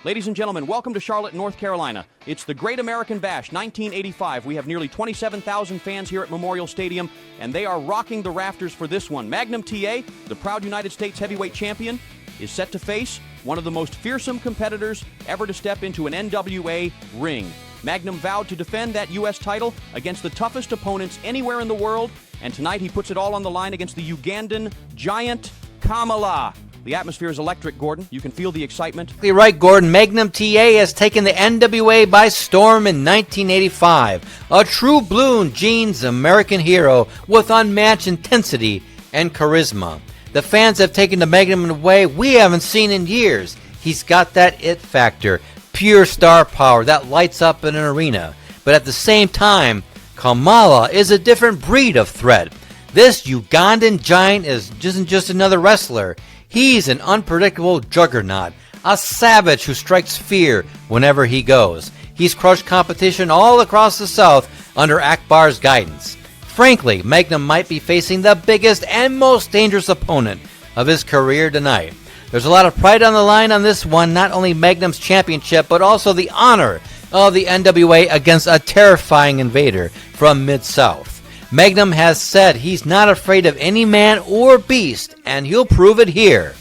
Ladies and gentlemen, welcome to Charlotte, North Carolina. It's the Great American Bash, 1985. We have nearly 27,000 fans here at Memorial Stadium, and they are rocking the rafters for this one. Magnum T.A., the proud United States heavyweight champion, is set to face one of the most fearsome competitors ever to step into an NWA ring. Magnum vowed to defend that U.S. title against the toughest opponents anywhere in the world, and tonight he puts it all on the line against the Ugandan giant Kamala. The atmosphere is electric, Gordon. You can feel the excitement. You're right, Gordon. Magnum T.A. has taken the NWA by storm in 1985. A true blue jeans American hero with unmatched intensity and charisma. The fans have taken the Magnum in a way we haven't seen in years. He's got that it factor, pure star power that lights up in an arena. But at the same time, Kamala is a different breed of threat. This Ugandan giant isn't just another wrestler. He's an unpredictable juggernaut, a savage who strikes fear whenever he goes. He's crushed competition all across the South under Akbar's guidance. Frankly, Magnum might be facing the biggest and most dangerous opponent of his career tonight. There's a lot of pride on the line on this one, not only Magnum's championship, but also the honor of the NWA against a terrifying invader from Mid-South. Magnum has said he's not afraid of any man or beast, and he'll prove it here.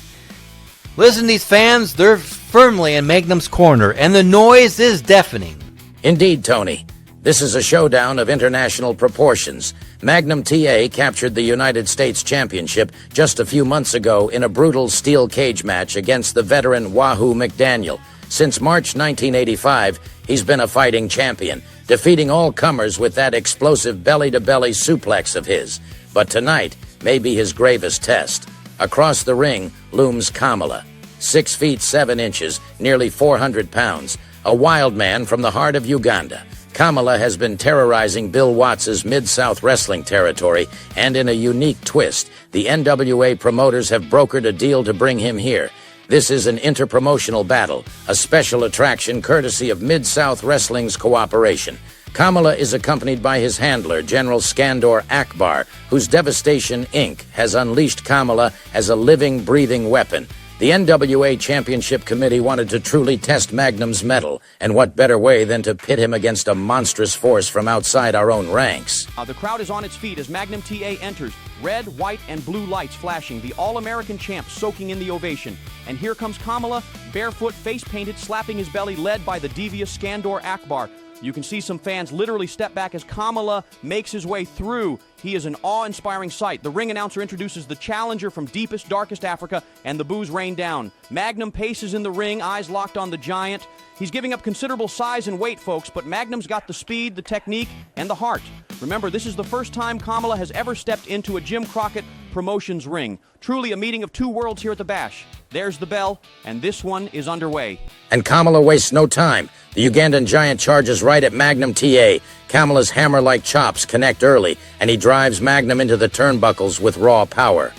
Listen to these fans, they're firmly in Magnum's corner, and the noise is deafening. Indeed, Tony. This is a showdown of international proportions. Magnum T.A. captured the United States Championship just a few months ago in a brutal steel cage match against the veteran Wahoo McDaniel. Since March 1985, he's been a fighting champion, defeating all comers with that explosive belly-to-belly suplex of his. But tonight may be his gravest test. Across the ring looms Kamala, 6 feet 7 inches, nearly 400 pounds, a wild man from the heart of Uganda. Kamala has been terrorizing Bill Watts's Mid-South wrestling territory, and in a unique twist, the NWA promoters have brokered a deal to bring him here. This is an interpromotional battle, a special attraction courtesy of Mid-South Wrestling's cooperation. Kamala is accompanied by his handler, General Skandor Akbar, whose Devastation Inc. has unleashed Kamala as a living, breathing weapon. The NWA Championship Committee wanted to truly test Magnum's mettle, and what better way than to pit him against a monstrous force from outside our own ranks. The crowd is on its feet as Magnum T.A. enters. Red, white, and blue lights flashing, the All-American champ soaking in the ovation. And here comes Kamala, barefoot, face-painted, slapping his belly, led by the devious Skandor Akbar. You can see some fans literally step back as Kamala makes his way through. He is an awe-inspiring sight. The ring announcer introduces the challenger from deepest, darkest Africa, and the boos rain down. Magnum paces in the ring, eyes locked on the giant. He's giving up considerable size and weight, folks, but Magnum's got the speed, the technique, and the heart. Remember, this is the first time Kamala has ever stepped into a Jim Crockett Promotions ring. Truly a meeting of two worlds here at the Bash. There's the bell, and this one is underway. And Kamala wastes no time. The Ugandan giant charges right at Magnum T.A. Kamala's hammer-like chops connect early, and he drives Magnum into the turnbuckles with raw power.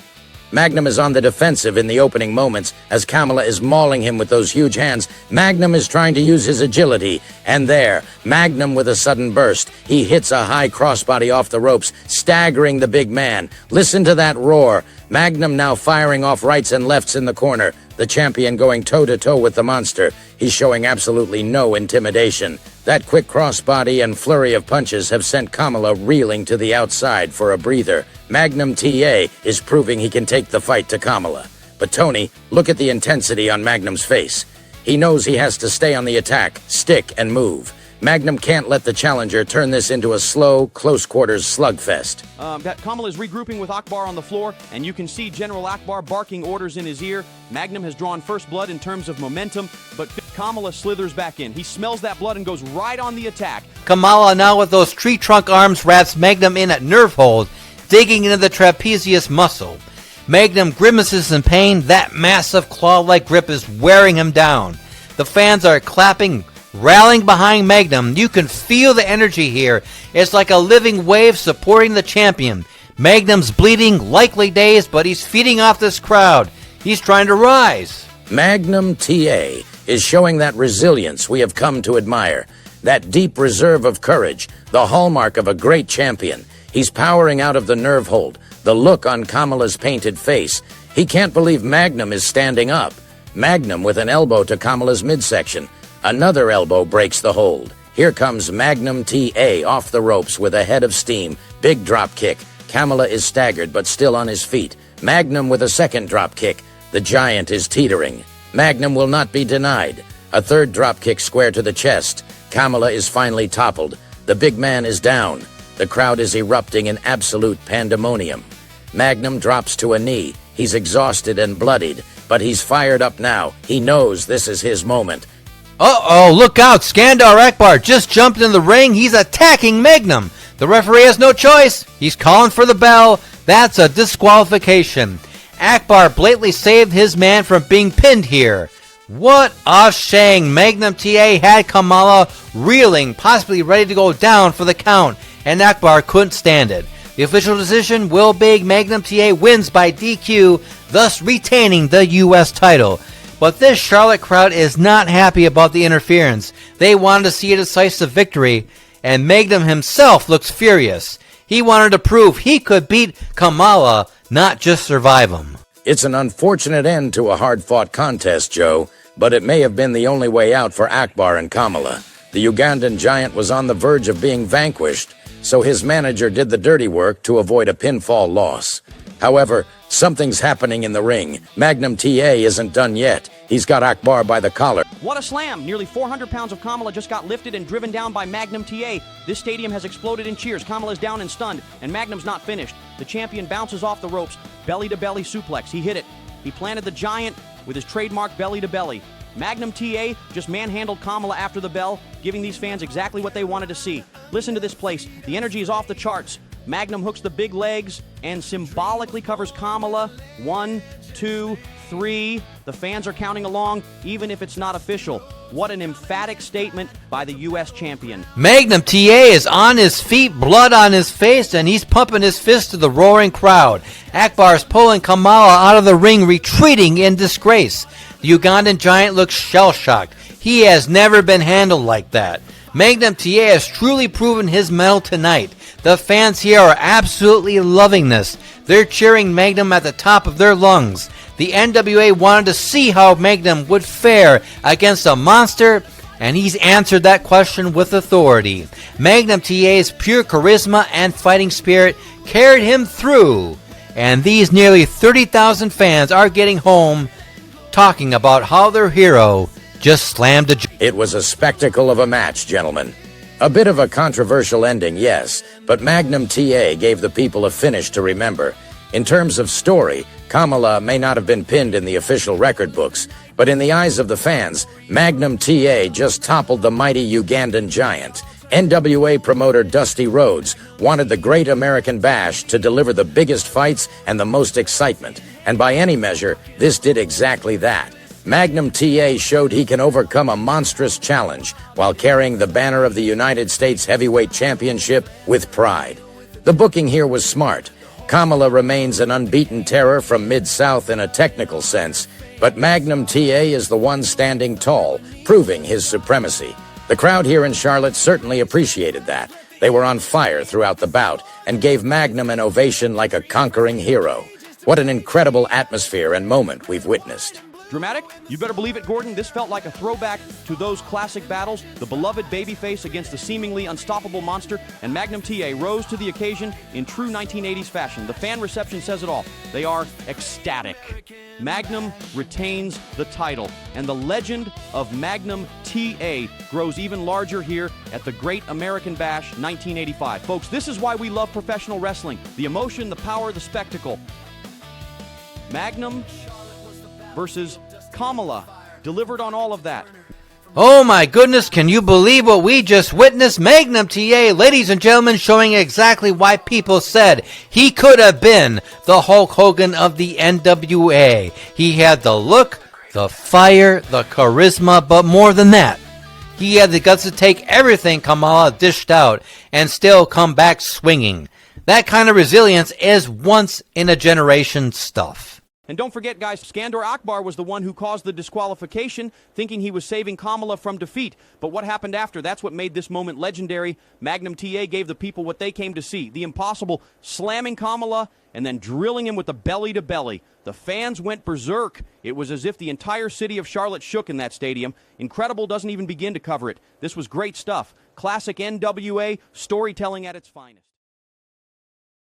Magnum is on the defensive in the opening moments as Kamala is mauling him with those huge hands. Magnum is trying to use his agility, and there, Magnum with a sudden burst. He hits a high crossbody off the ropes, staggering the big man. Listen to that roar. Magnum now firing off rights and lefts in the corner. The champion going toe-to-toe with the monster. He's showing absolutely no intimidation. That quick crossbody and flurry of punches have sent Kamala reeling to the outside for a breather. Magnum T.A. is proving he can take the fight to Kamala. But Tony, look at the intensity on Magnum's face. He knows he has to stay on the attack, stick, and move. Magnum can't let the challenger turn this into a slow, close-quarters slugfest. Kamala is regrouping with Akbar on the floor, and you can see General Akbar barking orders in his ear. Magnum has drawn first blood in terms of momentum, but Kamala slithers back in. He smells that blood and goes right on the attack. Kamala now with those tree trunk arms wraps Magnum in at nerve hold, digging into the trapezius muscle. Magnum grimaces in pain. That massive claw-like grip is wearing him down. The fans are clapping, rallying behind Magnum. You can feel the energy here. It's like a living wave supporting the champion. Magnum's bleeding, likely dazed, but he's feeding off this crowd. He's trying to rise. Magnum T.A. is showing that resilience we have come to admire. That deep reserve of courage, the hallmark of a great champion. He's powering out of the nerve hold, the look on Kamala's painted face. He can't believe Magnum is standing up. Magnum with an elbow to Kamala's midsection. Another elbow breaks the hold. Here comes Magnum T.A. off the ropes with a head of steam. Big drop kick. Kamala is staggered but still on his feet. Magnum with a second drop kick. The giant is teetering. Magnum will not be denied. A third drop kick square to the chest. Kamala is finally toppled. The big man is down. The crowd is erupting in absolute pandemonium. Magnum drops to a knee. He's exhausted and bloodied, but he's fired up now. He knows this is his moment. Uh-oh, look out. Skandar Akbar just jumped in the ring. He's attacking Magnum. The referee has no choice. He's calling for the bell. That's a disqualification. Akbar blatantly saved his man from being pinned here. What a shame. Magnum T.A. had Kamala reeling, possibly ready to go down for the count, and Akbar couldn't stand it. The official decision will be Magnum T.A. wins by DQ, thus retaining the U.S. title. But this Charlotte crowd is not happy about the interference. They wanted to see a decisive victory, and Magnum himself looks furious. He wanted to prove he could beat Kamala, not just survive him. It's an unfortunate end to a hard-fought contest, Joe, but it may have been the only way out for Akbar and Kamala. The Ugandan giant was on the verge of being vanquished, so his manager did the dirty work to avoid a pinfall loss. However, something's happening in the ring. Magnum T.A. isn't done yet. He's got Akbar by the collar. What a slam! Nearly 400 pounds of Kamala just got lifted and driven down by Magnum T.A. This stadium has exploded in cheers. Kamala's down and stunned, and Magnum's not finished. The champion bounces off the ropes. Belly-to-belly suplex. He hit it. He planted the giant with his trademark belly-to-belly. Magnum T.A. just manhandled Kamala after the bell, giving these fans exactly what they wanted to see. Listen to this place. The energy is off the charts. Magnum hooks the big legs and symbolically covers Kamala. 1, 2, 3. The fans are counting along, even if it's not official. What an emphatic statement by the U.S. champion. Magnum T.A. is on his feet, blood on his face, and he's pumping his fist to the roaring crowd. Akbar is pulling Kamala out of the ring, retreating in disgrace. The Ugandan giant looks shell-shocked. He has never been handled like that. Magnum T.A. has truly proven his mettle tonight. The fans here are absolutely loving this. They're cheering Magnum at the top of their lungs. The NWA wanted to see how Magnum would fare against a monster, and he's answered that question with authority. Magnum T.A.'s pure charisma and fighting spirit carried him through, and these nearly 30,000 fans are getting home talking about how their hero just slammed a... It was a spectacle of a match, gentlemen. A bit of a controversial ending, yes, but Magnum T.A. gave the people a finish to remember. In terms of story, Kamala may not have been pinned in the official record books, but in the eyes of the fans, Magnum T.A. just toppled the mighty Ugandan giant. NWA promoter Dusty Rhodes wanted the Great American Bash to deliver the biggest fights and the most excitement, and by any measure, this did exactly that. Magnum T.A. showed he can overcome a monstrous challenge while carrying the banner of the United States Heavyweight Championship with pride. The booking here was smart. Kamala remains an unbeaten terror from Mid-South in a technical sense, but Magnum T.A. is the one standing tall, proving his supremacy. The crowd here in Charlotte certainly appreciated that. They were on fire throughout the bout and gave Magnum an ovation like a conquering hero. What an incredible atmosphere and moment we've witnessed. Dramatic? You better believe it, Gordon. This felt like a throwback to those classic battles, the beloved babyface against the seemingly unstoppable monster, and Magnum T.A. rose to the occasion in true 1980s fashion. The fan reception says it all. They are ecstatic. Magnum retains the title, and the legend of Magnum T.A. grows even larger here at the Great American Bash 1985. Folks, this is why we love professional wrestling. The emotion, the power, the spectacle. Magnum versus Kamala, delivered on all of that. Oh my goodness, can you believe what we just witnessed? Magnum T.A., ladies and gentlemen, showing exactly why people said he could have been the Hulk Hogan of the NWA. He had the look, the fire, the charisma, but more than that, he had the guts to take everything Kamala dished out and still come back swinging. That kind of resilience is once-in-a-generation stuff. And don't forget, guys, Skandor Akbar was the one who caused the disqualification, thinking he was saving Kamala from defeat. But what happened after? That's what made this moment legendary. Magnum T.A. gave the people what they came to see. The impossible, slamming Kamala and then drilling him with the belly-to-belly. The fans went berserk. It was as if the entire city of Charlotte shook in that stadium. Incredible doesn't even begin to cover it. This was great stuff. Classic NWA storytelling at its finest.